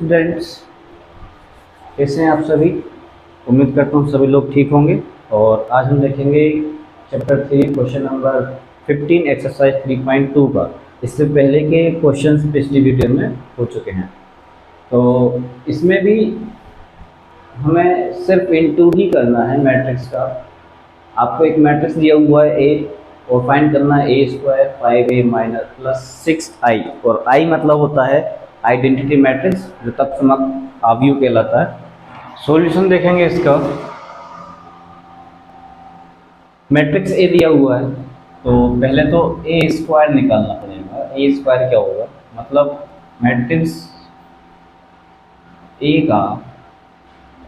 Students, कैसे हैं आप सभी। उम्मीद करता हूँ सभी लोग ठीक होंगे। और आज हम देखेंगे चैप्टर 3 क्वेश्चन नंबर 15 एक्सरसाइज 3.2 का। इससे पहले के क्वेश्चंस पिछली वीडियो में हो चुके हैं, तो इसमें भी हमें सिर्फ इनटू ही करना है मैट्रिक्स का। आपको एक मैट्रिक्स दिया हुआ है ए, और फाइंड करना है ए square 5a minus plus 6i, और आई मतलब होता है आइडेंटिटी मैट्रिक्स जो तत्समक आव्यूह कहलाता है। सॉल्यूशन देखेंगे इसका। मैट्रिक्स ए दिया हुआ है तो पहले तो ए स्क्वायर निकालना पड़ेगा। ए स्क्वायर क्या होगा, मतलब मैट्रिक्स ए का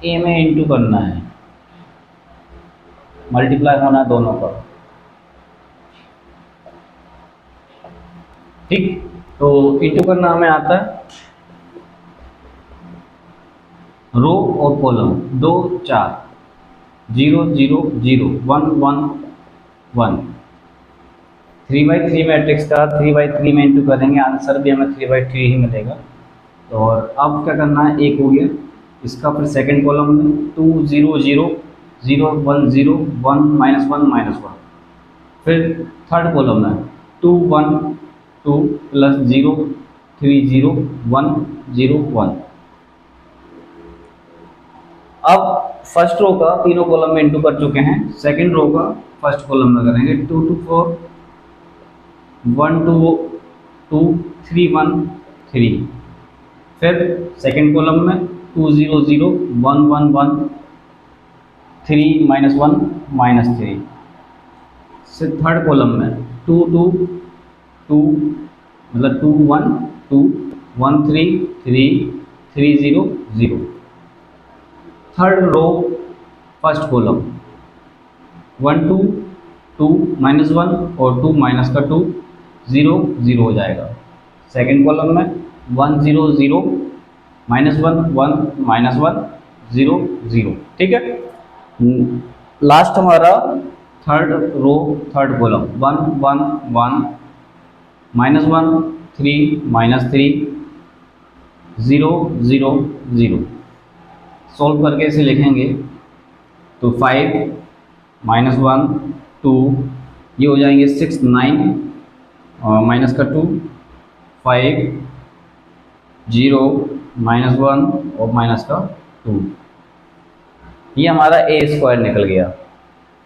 ए में इंटू करना है, मल्टीप्लाई होना है दोनों का, ठीक। तो इंटू करना हमें आता है रो और कॉलम, 2 4 0 0 0 1 1 1। 3/3 मैट्रिक्स का 3/3 में इंटू करेंगे, आंसर भी हमें 3/3 ही मिलेगा। और अब क्या करना है, एक हो गया इसका, फिर सेकंड कॉलम में 2 0 0 0 1 0 1 -1 -1। फिर थर्ड कॉलम में 2 1 2 प्लस 0 3 0 1 0 1। अब फर्स्ट रो का तीनों कॉलम में इंटू कर चुके हैं, सेकंड रो का फर्स्ट कॉलम में करेंगे 2 2 4 1 2 2 3 1 3। फिर सेकंड कॉलम में 2 0 0 1 1 1 3 -1 -3। से थर्ड कॉलम में 2 2 2 मतलब 2 1 2 1 3 3 3 0 0। थर्ड रो फर्स्ट कॉलम 1 2 2 -1 और 2 माइनस का 2 0 0 हो जाएगा। सेकंड कॉलम में 1 0 0 -1 1 -1 0 0, ठीक है। लास्ट हमारा third row third column 1 1 1 -1 3 -3 0 0 0। Solve करके इसे लिखेंगे तो 5 -1 2, ये हो जाएंगे 6 9 माइनस का 2 5 0 -1 और माइनस का 2। ये हमारा ए स्क्वायर निकल गया।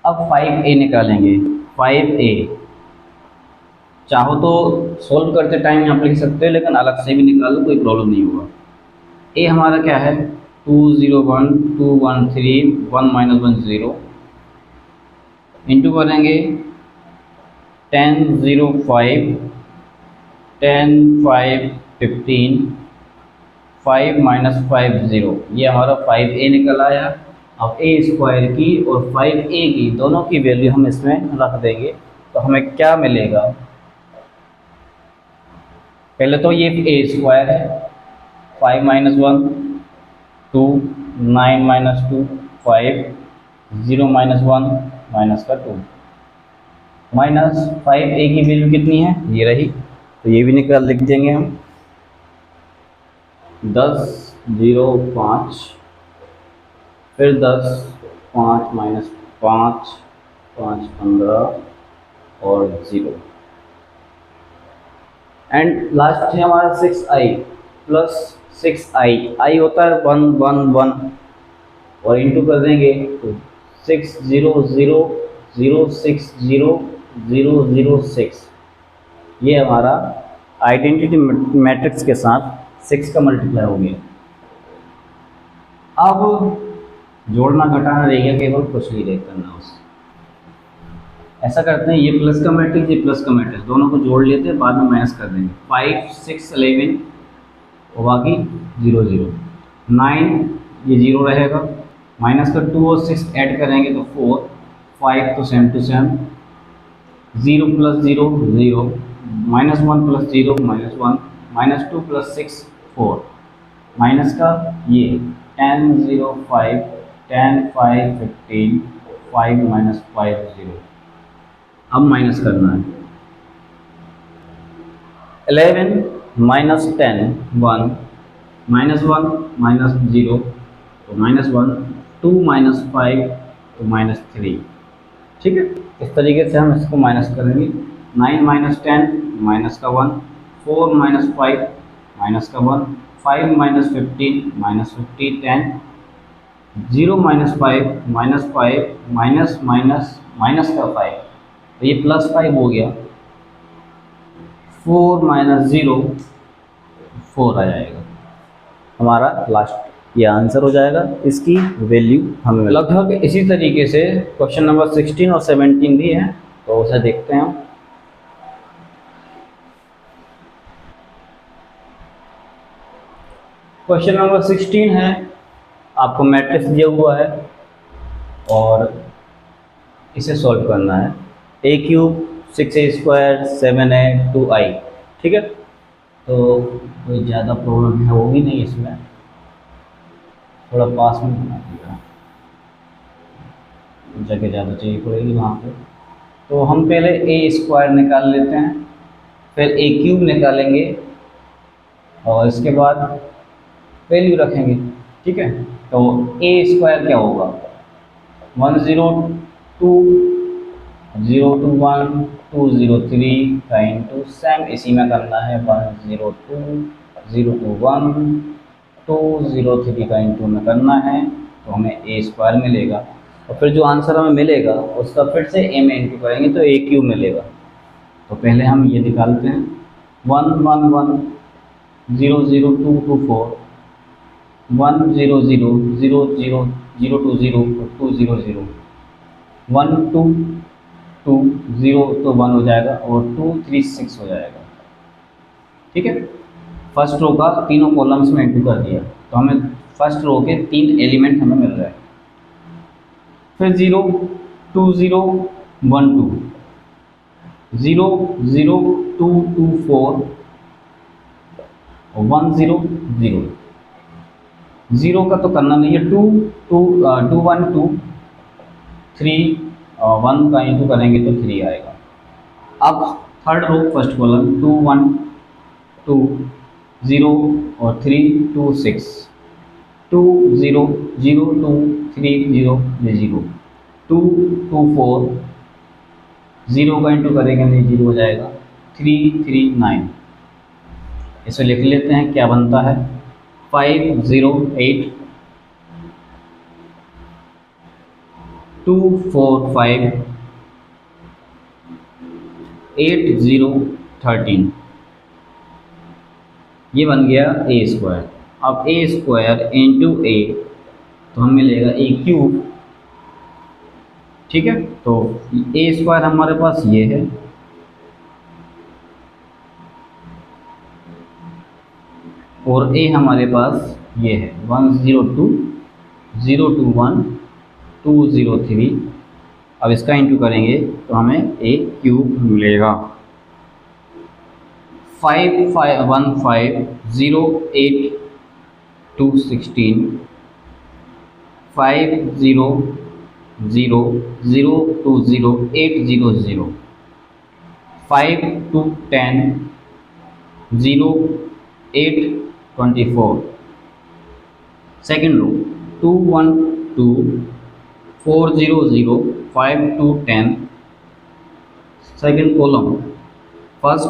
अब 5a निकालेंगे। 5a चाहो तो सोल्व करते टाइम यहाँ पर लिख सकते हो, लेकिन अलग से भी निकालो कोई प्रॉब्लम नहीं होगा। ए हमारा क्या है 2 0 1 2 1 3 1 -1 0। इंटू करेंगे 10 0 5 10 5 15 5 -5 0। ये हमारा 5a निकल आया। अब ए स्क्वायर की और 5a की दोनों की वैल्यू हम इसमें रख देंगे, तो हमें क्या मिलेगा। पहले तो ये ए स्क्वायर है, 5 -1 2 9 -2 5 0 -1 माइनस का 2 माइनस 5a की वैल्यू कितनी है, ये रही, तो ये भी निकाल लिख देंगे हम। 10 0 5, फिर 10 5 -5 5 15 और 0। एंड लास्ट है हमारा 6i प्लस 6i। आई होता है 1 1 1, और इंटू कर देंगे तो 6 0 0 0 6 0 0 0 6। ये हमारा आइडेंटिटी मैट्रिक्स के साथ 6 का मल्टीप्लाई हो गया। अब जोड़ना घटाना रह गया, केवल कुछ नहीं रह करना उस। ऐसा करते हैं, ये प्लस का मैट्रिक्स ये प्लस का मैट्रिक्स दोनों को जोड़ लेते हैं, बाद में माइनस कर देंगे। 5 6 11 और बाकी 0 0 9, ये 0 रहेगा, माइनस का 2 और 6 ऐड करेंगे तो 4 5 तो same to same, 0 plus 0 0 -1 plus 0 -1 -2 plus 6 4, minus का ये 10 0 5 10 5 15 5 -5 0। अब माइनस करना है 11 -10 1 -1 -0 तो -1, 2 -5 तो -3। ठीक है, इस तरीके से हम इसको माइनस करेंगे। 9 - 10 माइनस का 1, 4 - 5 माइनस का 1, 5 - 15 -50, 10, 0 - 5 -5 माइनस माइनस माइनस का 5, तो ये +5 हो गया। 4 - 0 4 आ जाएगा हमारा लास्ट, ये आंसर हो जाएगा। इसकी वैल्यू हमें लगभग इसी तरीके से क्वेश्चन नंबर 16 और 17 भी है, तो उसे देखते हैं हम। क्वेश्चन नंबर 16 है, आपको मैट्रिक्स दिया हुआ है और इसे सॉल्व करना है। a³ 6a² 7a 2i। ठीक है, तो कोई ज़्यादा प्रॉब्लम है होगी नहीं इसमें, थोड़ा पास में बना दिया, जगह ज़्यादा चाहिए पड़ेगी वहाँ पे। तो हम पहले a² निकाल लेते हैं, फिर a³ निकालेंगे और इसके बाद वैल्यू रखेंगे। ठीक है, तो a² क्या होगा, 102 021 203 का इंटू सेम इसी में करना है 102 021 203 का इंटू में करना है, तो हमें a² मिलेगा। और फिर जो आंसर हमें मिलेगा उसका फिर से a में इंटू करेंगे तो a³ मिलेगा। तो पहले हम ये निकालते हैं, 111 00224 100 00 020 200 122 0 तो 1 हो जाएगा और 236 हो जाएगा। ठीक है, फर्स्ट रो का तीनों कॉलम्स में इंटू कर दिया, तो हमें फर्स्ट रो के 3 एलिमेंट हमें मिल रहे हैं। फिर 0 2 0 1 2 0 0 2 2 4 और 1 0 0। 0 का तो करना नहीं है, 2 2 2 1 2 3 1 का इंटू करेंगे तो 3 आएगा। अब थर्ड रो फर्स्ट कॉलम 2 1 2 0 और 3 2 6 2 0 0 2 3 0 0 2 2 4 0 का इंटू करेंगे नहीं 0 हो जाएगा, 3 3 9। इसे लिख लेते हैं क्या बनता है, 5 0 8 2 4 5 8 0 13। ये बन गया a²। अब a² इंटू a, तो हमें मिलेगा a³। ठीक है, तो a² हमारे पास ये है और a हमारे पास ये है 102 021 203। अब इसका इंटू करेंगे तो हमें a³ मिलेगा। 5 5 1 5 0 8 2 16 5 0 0 0 2 0 8 0 0 5 2 10 0 8 24। Second row 2 1 2 4 0 0 5 2 10। Second column first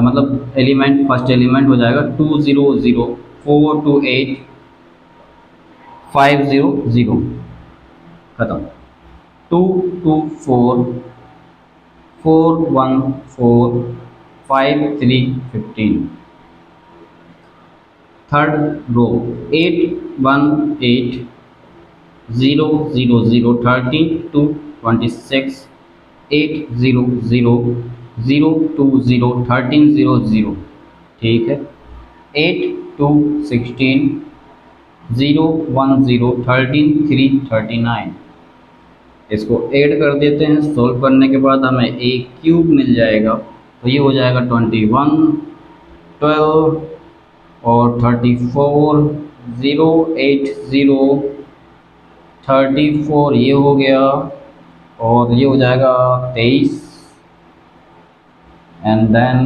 मतलब एलिमेंट फर्स्ट एलिमेंट हो जाएगा 2 0 0 4 2 8 5 0 0। खत्म। 2 2 4 4 1 4 5 3 15। Third row 8 1 8 0 0 0 13 2 26 8 0 0 0 2 0 13 0 0। ठीक है, 8 2 16 0 1 0 13 3 39। इसको ऐड कर देते हैं, सॉल्व करने के बाद हमें a³ मिल जाएगा, तो ये हो जाएगा 21 12 और 34 0 8 0 34 ये हो गया और ये हो जाएगा 23 एंड देन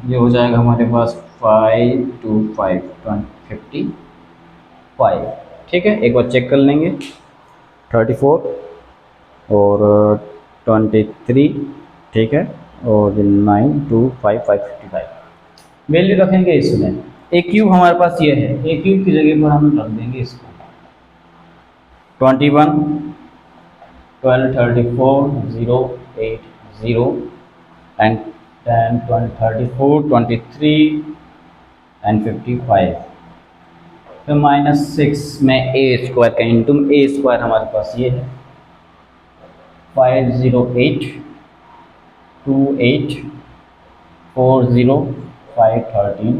ये हो जाएगा हमारे पास 5 2 5 50 5। ठीक है, एक बार चेक कर लेंगे। 34 और 23, ठीक है, और 9 2 5 555 वैल्यू रखेंगे इसमें। ए क्यूब हमारे पास ये है, ए क्यूब की जगह पर हम रख देंगे इसको 21 12 34 0 8 0 एंड 10 20 34 23 एंड 55। फिर -6 में ए स्क्वायर का इंटू ए स्क्वायर हमारे पास ये है 508 28 40 513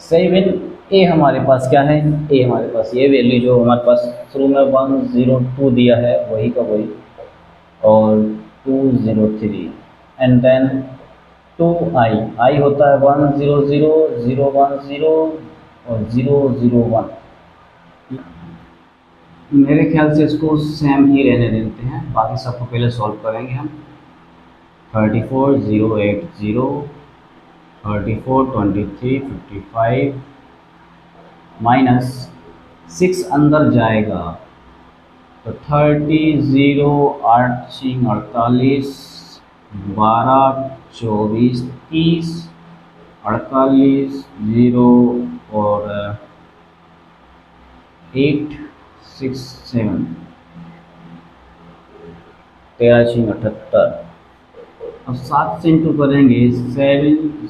7। ए हमारे पास क्या है, ए हमारे पास ये वैल्यू जो हमारे पास शुरू में 102 दिया है वही का वही, और 203 एंड देन 2i, आई होता है 100 010 और 001। मेरे ख्याल से इसको सेम ही रहने देते हैं, बाकी सबको पहले सॉल्व करेंगे हम। 34 080 34 23 55 -6 अंदर जाएगा तो 30 0 8 48 12 24 30 48 0 और 8 6 7 13 78। अब 7 से इंटू करेंगे 7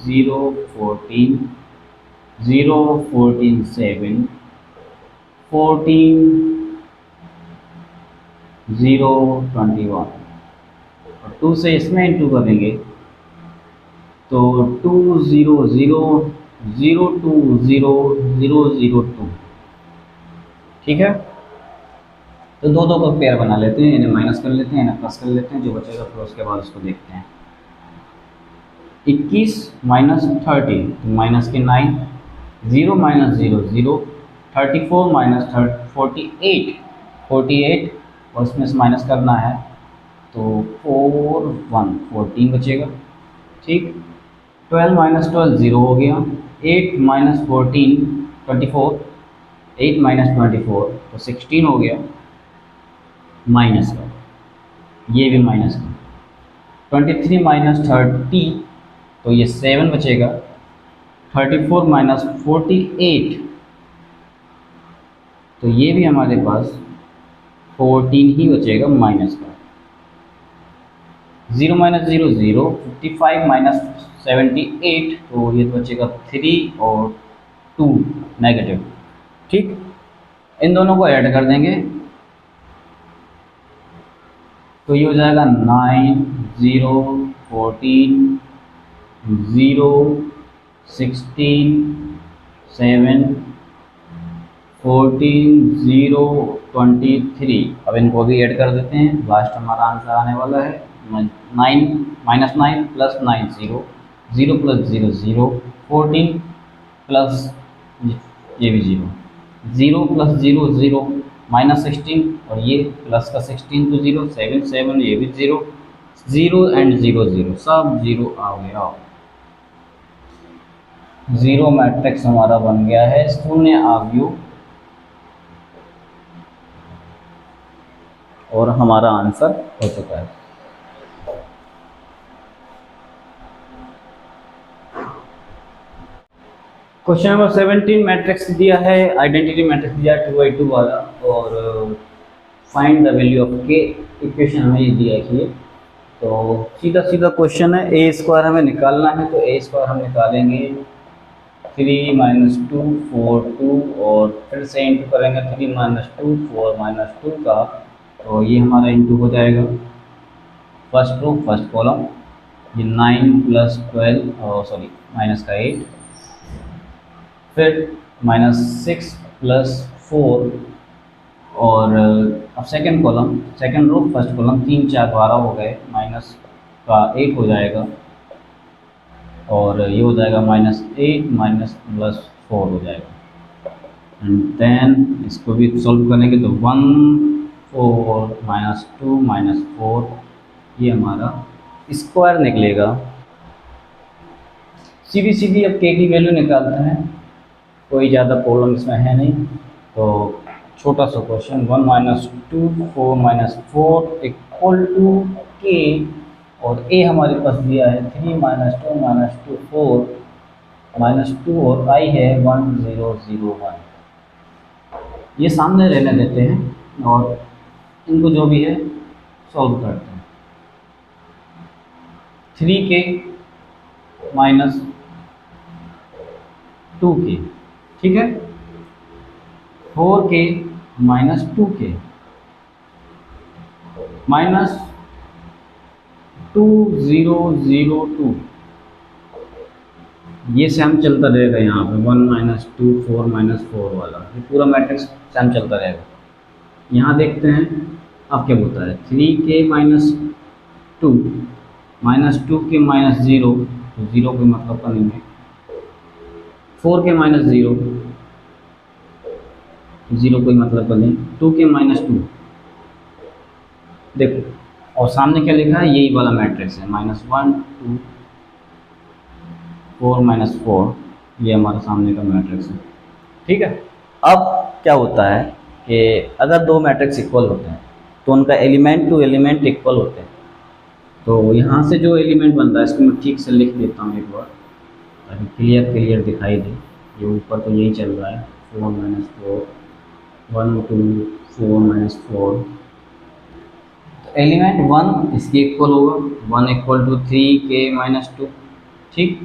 0 14 0 14 7 14 0 21 और 2 से इसमें इंटू करेंगे तो 2 0 0 0 2 0 0 0 2। ठीक है, तो दो दो का पेयर बना लेते हैं, इन्हें माइनस कर लेते हैं, इन्हें प्लस कर लेते हैं, जो बचेगा फिर उसके बाद उसको देखते हैं। 21 माइनस 30 तो माइनस के 9 0 माइनस 0 0 34 माइनस 48 48 और उसमें से माइनस करना है तो 4 1 14 बचेगा। ठीक, 12 माइनस 12 0 हो गया, 8 माइनस 14 24 8 माइनस 24 तो 16 हो गया, माइनस का ये भी माइनस का 23 माइनस 30 तो ये 7 बचेगा। 34 माइनस 48 तो ये भी हमारे पास 14 ही बचेगा माइनस का। 0 माइनस 0 0 55 माइनस 78 तो ये बचेगा 3 और 2 नेगेटिव। ठीक, इन दोनों को ऐड कर देंगे तो ये हो जाएगा 9 0 14 0 16 7 14 0 23। अब इनको भी ऐड कर देते हैं, लास्ट हमारा आंसर आने वाला है 9 माइनस 9 प्लस 9 0 0 प्लस 0 0 14 प्लस ये भी 0 0 प्लस 0 0 माइनस 16 और ये प्लस का 16 तो 0 7 7 ये भी 0 0 एंड 0 0 सब 0 आ गया। 0 मैट्रिक्स हमारा बन गया है, शून्य आव्यूह और हमारा आंसर हो चुका है। क्वेश्चन नंबर 17 मैट्रिक्स दिया है, आइडेंटिटी मैट्रिक्स दिया है 2 by 2 वाला, और फाइंड द वैल्यू ऑफ के इक्वेशन हमें ये दिया है। तो सीधा सीधा क्वेश्चन है, ए स्क्वायर हमें निकालना है, तो ए स्क्वायर हम निकालेंगे 3 माइनस 2 4 2 और फिर से इंटू करेंगे 3 माइनस 2 4 माइनस 2 का, तो ये हमारा इंटू हो जाएगा फर्स्ट रो फर्स्ट कॉलम, ये 9 प्लस 12 सॉरी माइनस का 8, फिर माइनस 6 प्लस 4 और अब second column second row first column 3 4 12 हो गए, माइनस का 1 हो जाएगा और ये हो जाएगा माइनस 8 माइनस प्लस 4 हो जाएगा। एंड देन इसको भी सॉल्व करेंगे तो 1 4 माइनस 2 माइनस 4 ये हमारा स्क्वायर निकलेगा। सीधी सीधी अब के की वैल्यू निकालते हैं, कोई ज़्यादा प्रॉब्लम इसमें है नहीं। तो छोटा सा question 1 minus 2 4 minus 4 equal to k, और ए हमारे पास दिया है 3 माइनस 2 माइनस 2 4 माइनस 2 और आई है 1 0 0 1। ये सामने रहने देते हैं और इनको जो भी है सॉल्व करते हैं। 3k माइनस 2k, ठीक है। 4k माइनस 2k माइनस 2 0 0 2, ये सेम चलता रहेगा। यहाँ पे 1 माइनस 2 4 माइनस 4 वाला ये पूरा मैट्रिक्स सेम चलता रहेगा। यहाँ देखते हैं अब क्या होता है। 3k minus 2 minus 2k minus 0, तो 0 कोई मतलब का नहीं है। 4k माइनस 0, 0 कोई मतलब का नहीं। 2k माइनस 2, देखो, और सामने क्या लिखा है, यही वाला मैट्रिक्स है, माइनस 1 2 4 माइनस 4, ये हमारा सामने का मैट्रिक्स है, ठीक है। अब क्या होता है कि अगर दो मैट्रिक्स इक्वल होते हैं तो उनका एलिमेंट टू एलिमेंट इक्वल होते हैं। तो यहाँ से जो एलिमेंट बनता है इसको मैं ठीक से लिख देता हूँ एक बार, ताकि क्लियर दिखाई दे। ये ऊपर तो यही चल रहा है, 4 माइनस 4 1 2 4 माइनस 4। तो एलिमेंट 1 इसके इक्वल होगा, 1 इक्वल टू 3k माइनस 2, ठीक।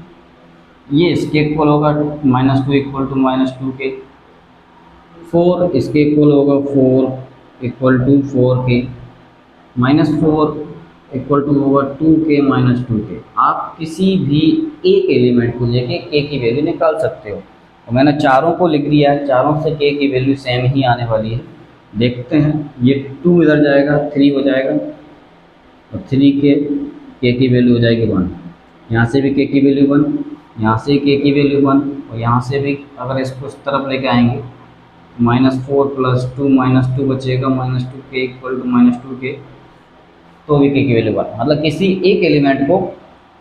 ये इसके इक्वल होगा, minus 2 equal to minus 2k। 4 इसके इक्वल होगा, 4 equal to 4k। Minus 4 equal to होगा 2k माइनस 2k। आप किसी भी एक एलिमेंट को लेके k की वैल्यू निकाल सकते हो। और मैंने चारों को लिख दिया है, चारों से k की वैल्यू सेम ही आने वाली है। देखते हैं, ये 2 इधर जाएगा, 3 हो जाएगा, और 3k की वैल्यू हो जाएगी 1। यहाँ से भी k की वैल्यू 1, यहाँ से k की वैल्यू 1, और यहाँ से भी अगर इसको इस तरफ लेके आएंगे, -4 प्लस 2 माइनस 2 बचेगा, -2k इक्वल टू -2k, तो भी k की वैल्यू 1। मतलब किसी एक एलिमेंट को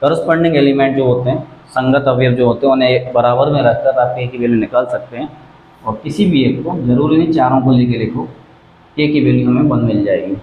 करस्पॉन्डिंग एलिमेंट जो होते हैं, संगत अवयव जो होते हैं, उन्हें बराबर में रखकर आप k की वैल्यू निकाल सकते हैं। और किसी भी एक को, जरूरी नहीं चारों को लेके लिखो, k की वैल्यू हमें 1 मिल जाएगी।